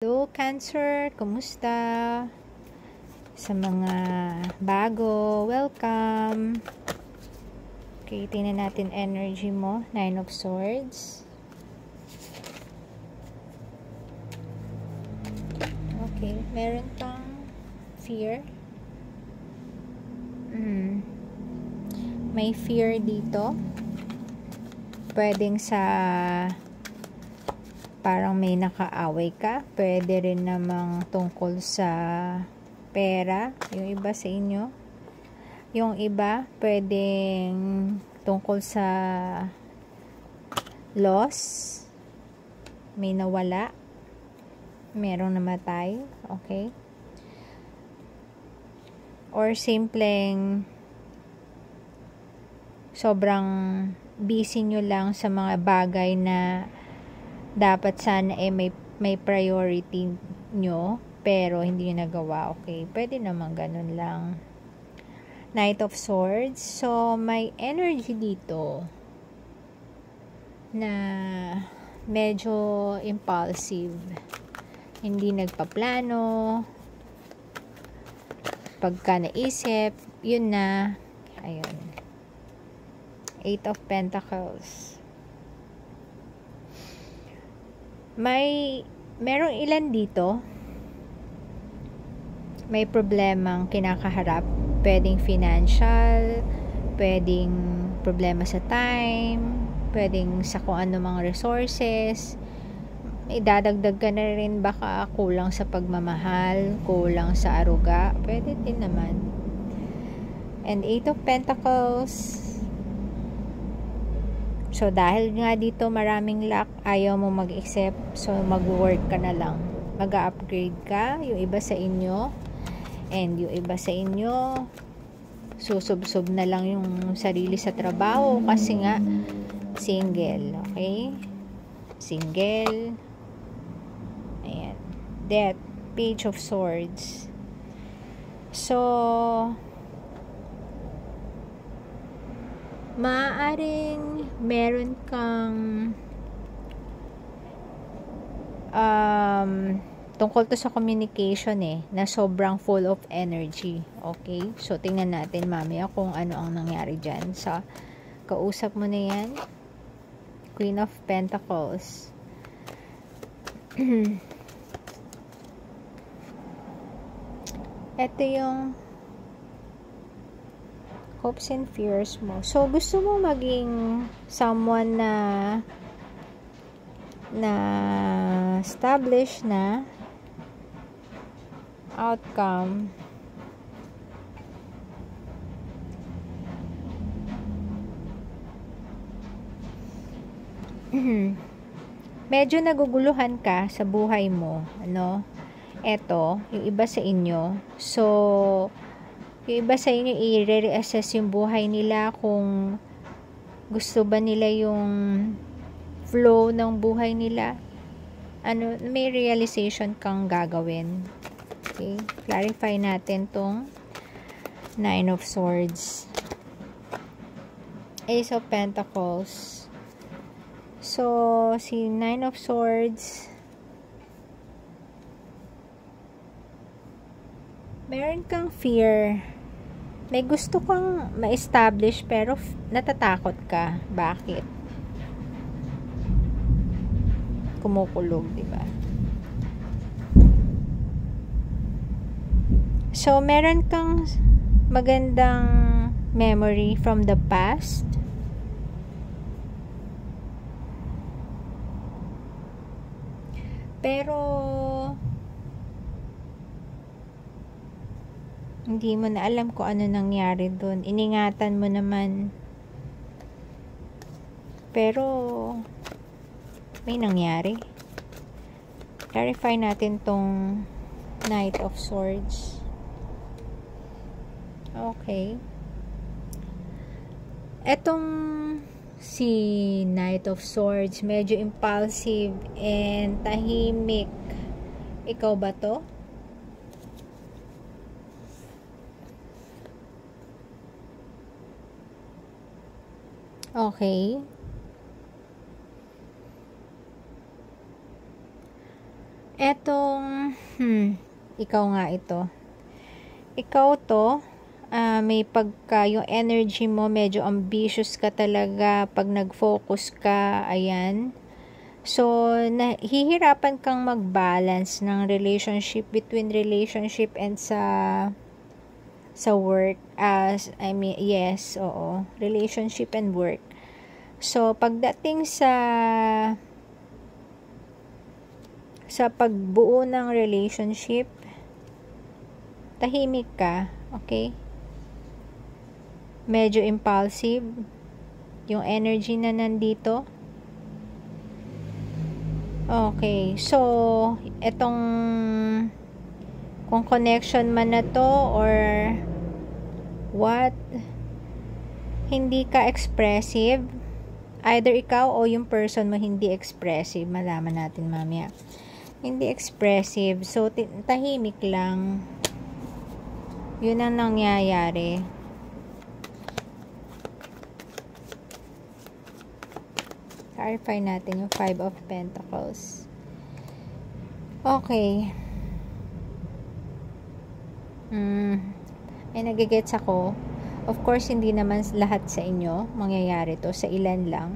Hello, Cancer! Kumusta? Sa mga bago, welcome! Okay, tingnan natin energy mo. Nine of Swords. Okay, meron kang fear. May fear dito. Pwedeng sa parang may nakaaway ka. Pwede rin namang tungkol sa pera. Yung iba sa inyo. Yung iba, pwedeng tungkol sa loss. May nawala. Merong namatay. Okay? Or simpleng sobrang busy nyo lang sa mga bagay na dapat sana may priority nyo, pero hindi nyo nagawa. Okay, pwede naman ganun lang. Knight of Swords. So, may energy dito na medyo impulsive. Hindi nagpaplano. Pagka naisip, yun na. Ayun. Eight of Pentacles. Merong ilan dito may problemang kinakaharap. Pwedeng financial, pwedeng problema sa time, pwedeng sa kung ano mga resources. Idadagdag ka na rin baka kulang sa pagmamahal, kulang sa aruga, pwede din naman. And Eight of Pentacles. So, dahil nga dito maraming luck, ayaw mo mag-accept. So, mag-work ka na lang. Mag-upgrade ka. Yung iba sa inyo. And yung iba sa inyo, susub-sub na lang yung sarili sa trabaho. Kasi nga, single. Okay? Single. Ayan. Death. Page of Swords. So, maaaring meron kang tungkol to sa communication na sobrang full of energy. Okay? So, tingnan natin mamaya kung ano ang nangyari dyan. Sa kausap mo na yan. Queen of Pentacles. Ito yung hopes and fears mo. So, gusto mo maging someone na established na outcome. Medyo naguguluhan ka sa buhay mo. Ano? Eto, yung iba sa inyo. So, yung iba sa inyo, i-reassess yung buhay nila kung gusto ba nila yung flow ng buhay nila. Ano, may realization kang gagawin. Okay? Clarify natin tong Nine of Swords. Ace of Pentacles. So, si Nine of Swords, meron kang fear. May gusto kang ma-establish pero natatakot ka. Bakit? Kumukulog, di ba? So, meron kang magandang memory from the past. Pero hindi mo na alam kung ano nangyari doon. Iningatan mo naman. Pero may nangyari. Clarify natin tong Knight of Swords. Okay. Etong si Knight of Swords, medyo impulsive and tahimik. Ikaw ba to? Okay. Etong, ikaw nga ito. Ikaw to, may pagka, yung energy mo, medyo ambitious ka talaga pag nag-focus ka, ayan. So, hihirapan kang mag-balance ng between relationship and sa work. Yes, oo. Relationship and work. So, pagdating sa pagbuo ng relationship, tahimik ka, okay? Medyo impulsive yung energy na nandito. Okay, so etong kung connection man na to or what, hindi ka expressive, either ikaw o yung person mo hindi expressive, malaman natin mamaya. Hindi expressive, so tahimik lang. Yun ang nangyayari. Clarify natin yung 5 of Pentacles. Okay. Ay, nagigets ako. Of course, hindi naman lahat sa inyo mangyayari to. Sa ilan lang.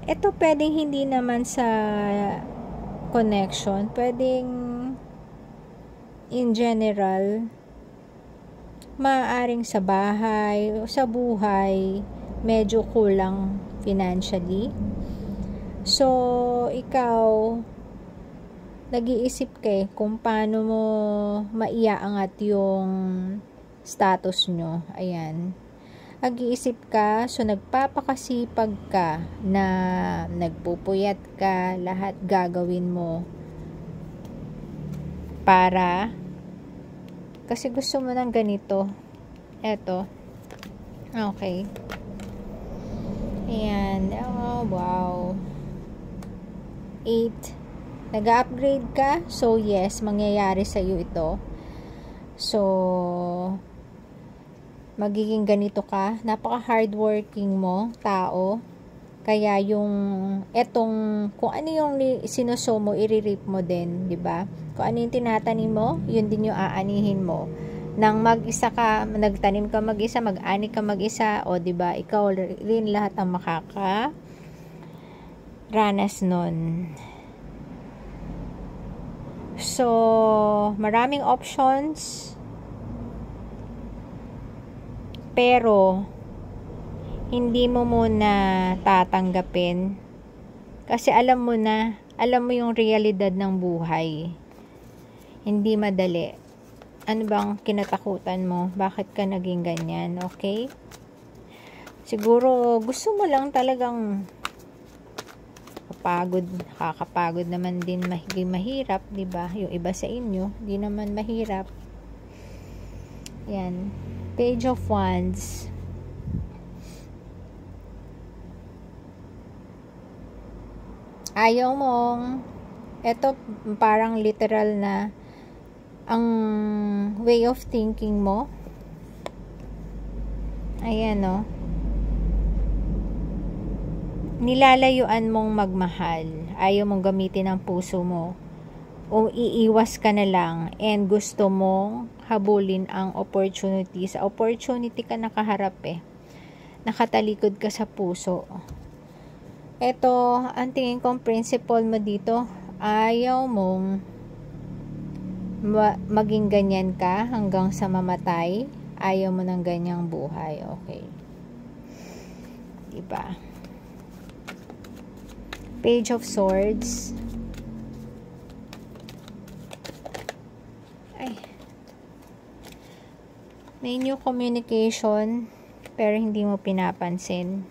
Ito pwedeng hindi naman sa connection. Pwedeng in general, maaaring sa bahay o sa buhay, medyo kulang financially. So, ikaw, nag-iisip ka kung paano mo maiaangat yung status nyo. Ayan. Nag-iisip ka, so nagpapakasipag ka na nagpupuyat ka, lahat gagawin mo para kasi gusto mo ng ganito. Eto. Okay. Ayan. Oh, wow. 8. Nag-upgrade ka? So, yes, mangyayari sa'yo ito. So, magiging ganito ka. Napaka-hardworking mo, tao. Kaya yung, kung ano yung sinuso mo, i-reap mo din, di ba? Kung ano yung tinatanim mo, yun din yung aanihin mo. Nang mag-isa ka, nagtanim ka mag-isa, mag-ani ka mag-isa, o di ba? Ikaw rin lahat ang ranas nun. So, maraming options. Pero, hindi mo muna tatanggapin. Kasi alam mo yung realidad ng buhay. Hindi madali. Ano bang kinatakutan mo? Bakit ka naging ganyan? Okay? Siguro, gusto mo lang talagang kakapagod naman din, mahirap, di ba? Yung iba sa inyo, di naman mahirap. Yan. Page of Wands. Ayaw mong, eto parang literal na ang way of thinking mo. Ayan, no? Nilalayuan mong magmahal. Ayaw mong gamitin ang puso mo. O iiwas ka na lang and gusto mong habulin ang opportunity. Sa opportunity ka nakaharap nakatalikod ka sa puso. Ito, ang tingin kong principle mo dito, ayaw mong maging ganyan ka hanggang sa mamatay. Ayaw mo ng ganyang buhay. Okay. Diba? Page of Swords. May new communication pero hindi mo pinapansin.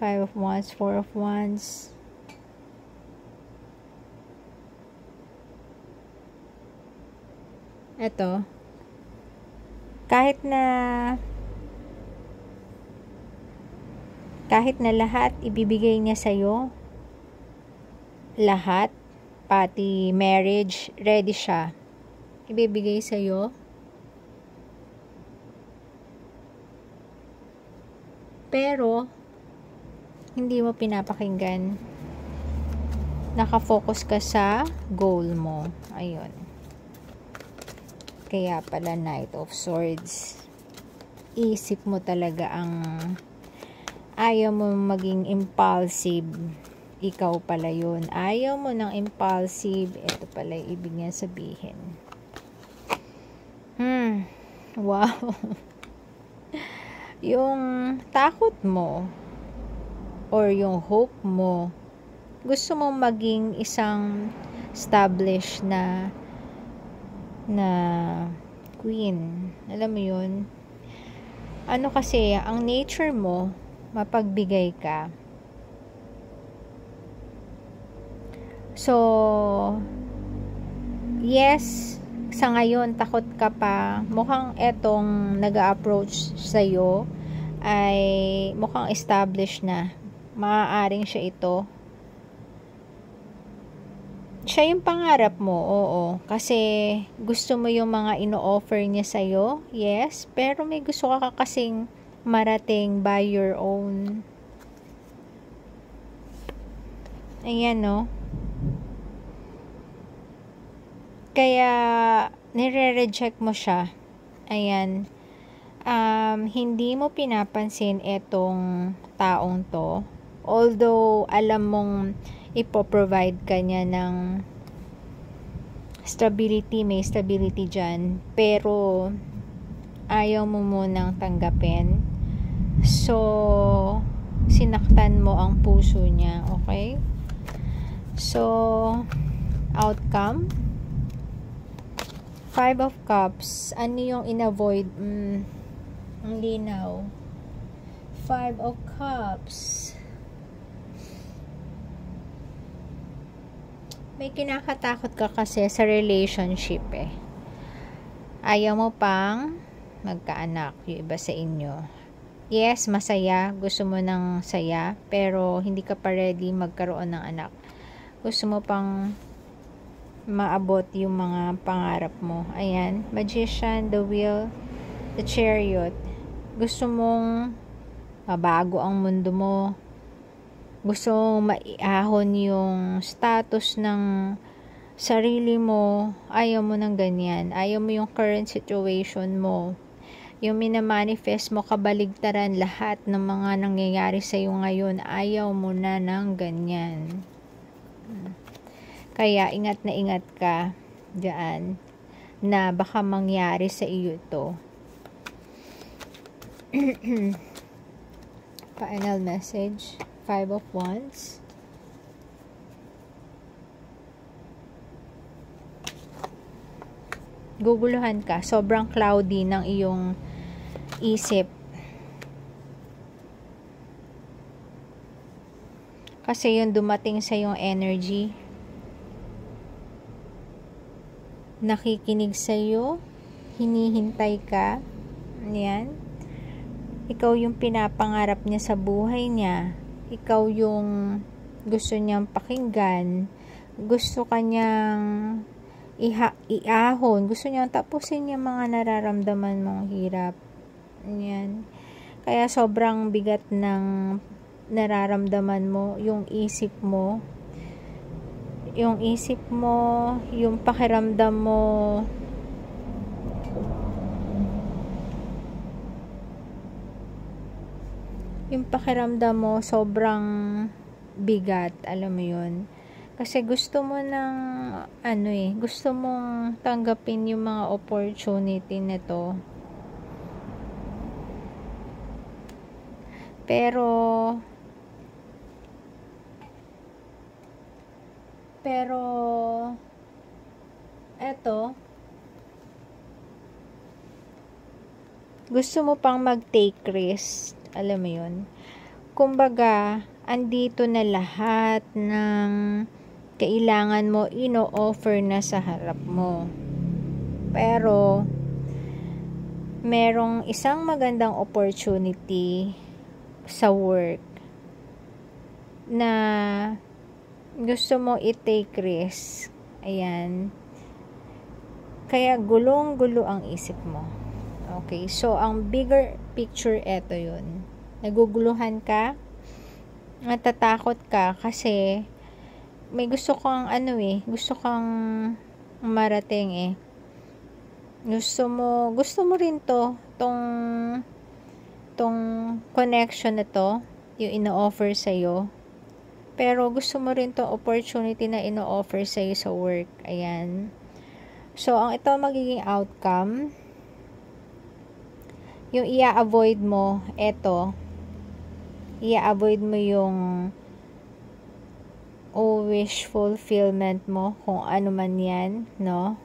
5 of Wands, 4 of Wands. Ito. Kahit na lahat ibibigay niya sa'yo, lahat, pati marriage, ready siya. Ibibigay sa'yo. Pero, hindi mo pinapakinggan. Nakafocus ka sa goal mo. Ayun. Kaya pala Knight of Swords. Isip mo talaga ang ayaw mo maging impulsive. Ikaw pala yun. Ayaw mo ng impulsive. Ito pala yung ibig niya sabihin. Wow. Yung takot mo or yung hope mo, gusto mo maging isang established na queen. Alam mo yun? Ano kasi, ang nature mo, mapagbigay ka. So, yes, sa ngayon, takot ka pa. Mukhang etong nag-a-approach sa'yo ay mukhang established na. Maaaring siya ito. Siya yung pangarap mo, oo. Kasi gusto mo yung mga ino-offer niya sa'yo, yes. Pero may gusto ka kasing marating by your own. Ayan, no? Kaya, nire-reject mo siya. Ayan. Hindi mo pinapansin etong taong to. Although, alam mong ipoprovide ka niya ng stability, may stability dyan, pero ayaw mo munang tanggapin. So, sinaktan mo ang puso niya, okay? So, outcome, 5 of Cups. Ano yung in-avoid? Ang linaw. 5 of Cups. May kinakatakot ka kasi sa relationship eh. Ayaw mo pang magkaanak, yung iba sa inyo. Yes, masaya. Gusto mo ng saya, pero hindi ka pa ready magkaroon ng anak. Gusto mo pang maabot yung mga pangarap mo. Ayan. Magician, the Wheel, the Chariot. Gusto mong mabago ang mundo mo. Gusto mong maiahon yung status ng sarili mo. Ayaw mo ng ganyan. Ayaw mo yung current situation mo. Yung minamanifest mo, kabaligtaran lahat ng mga nangyayari sa'yo ngayon. Ayaw mo na ng ganyan. Kaya ingat na ingat ka dyan na baka mangyari sa iyo to. Final message. 5 of Wands. Guguluhan ka. Sobrang cloudy ng iyong isip. Kasi yung dumating sa yung energy, nakikinig sa iyo, hinihintay ka. Yan. Ikaw yung pinapangarap niya sa buhay niya. Ikaw yung gusto niyang pakinggan. Gusto kanyang iahon. Gusto niyang tapusin yung mga nararamdaman mong hirap. Yan. Kaya sobrang bigat ng nararamdaman mo, yung isip mo. Yung isip mo, yung pakiramdam mo, sobrang bigat, alam mo yun. Kasi gusto mo ng gusto mong tanggapin yung mga opportunity nito. Pero eto, gusto mo pang mag-take risk. Alam mo yun. Kumbaga, andito na lahat ng kailangan mo, ino-offer na sa harap mo. Pero, merong isang magandang opportunity sa work na gusto mo i-take risk. Ayan. Kaya gulong-gulo ang isip mo. Okay, so ang bigger picture eto yun. naguguluhan ka, natatakot ka kasi may gusto kang gusto kang marating gusto mo rin tong connection na to, yung ino-offer sa'yo. Pero gusto mo rin tong opportunity na ino-offer sa'yo sa work. Ayan. So, ang ito magiging outcome, yung i-avoid mo, i-avoid mo yung wish fulfillment mo, kung ano man yan, no?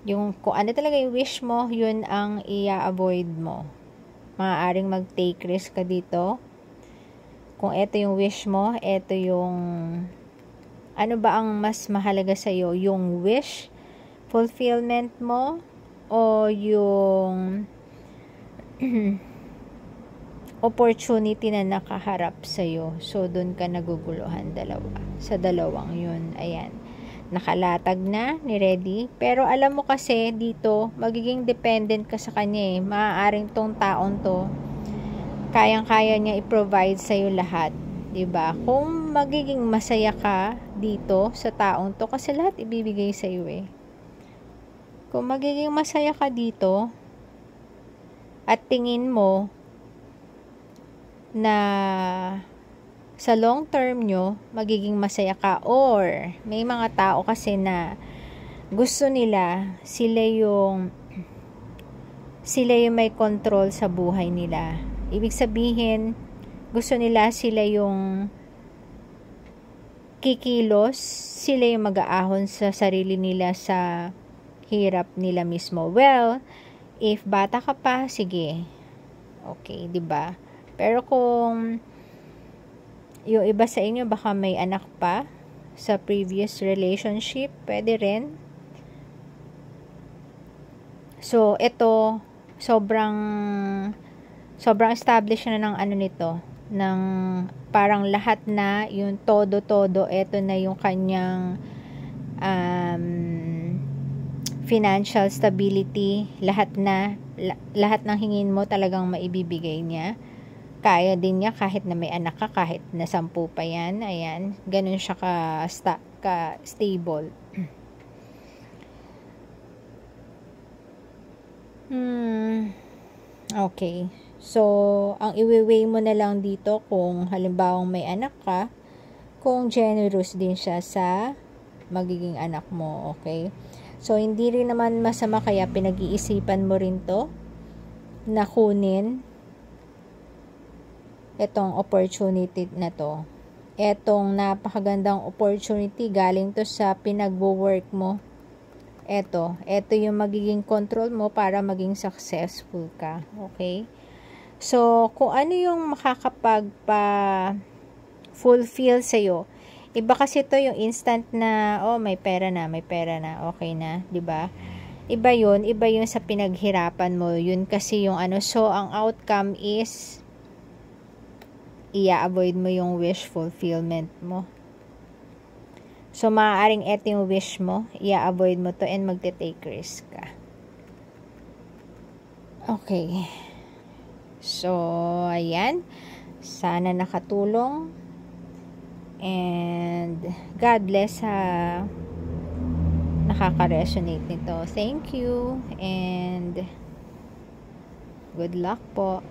Yung kung ano talaga yung wish mo, yun ang i-avoid mo. Maaaring mag-take risk ka dito. Kung ito yung wish mo, ito yung ano ba ang mas mahalaga sa'yo? Yung wish fulfillment mo o yung opportunity na nakaharap sa'yo? So, dun ka naguguluhan sa dalawang yun. Ayan. Nakalatag na, ni-ready. Pero alam mo kasi dito, magiging dependent ka sa kanya Maaaring tong taon to, kayang-kaya niya i-provide sa'yo lahat. 'Di ba? Kung magiging masaya ka dito sa taong to, kasi lahat ibibigay sa'yo Kung magiging masaya ka dito, at tingin mo na sa long term nyo, magiging masaya ka, or may mga tao kasi na gusto nila, sila yung may control sa buhay nila. Ibig sabihin, gusto nila sila yung kikilos, sila yung mag-aahon sa sarili nila sa hirap nila mismo. Well, if bata ka pa, sige. Okay, 'di ba? Pero kung yung iba sa inyo baka may anak pa sa previous relationship, pwede rin. So, ito sobrang established na ng nito, ng parang lahat na yung todo, ito na yung kanyang financial stability, lahat ng hingin mo talagang maibibigay niya. Kaya din niya kahit na may anak ka, kahit na 10 pa yan. Ayan, ganun siya ka-stable. Okay. So, ang iwi-weigh mo na lang dito kung halimbawang may anak ka, kung generous din siya sa magiging anak mo, okay? So, hindi rin naman masama, kaya pinag-iisipan mo rin to na kunin etong opportunity na to. Etong napakagandang opportunity, galing to sa pinagwo-work mo. Ito yung magiging control mo para maging successful ka. Okay? So, kung ano yung makakapagpa-fulfill sa'yo. Iba kasi to yung instant na, may pera na, okay na, 'di ba? Iba yun sa pinaghirapan mo. Yun kasi yung so ang outcome is i-avoid mo yung wish fulfillment mo. So, maaaring eto yung wish mo, i-avoid mo to and magte-take risk ka. Okay. So, ayan. Sana nakatulong. And, God bless nakaka-resonate nito. Thank you. And, good luck po.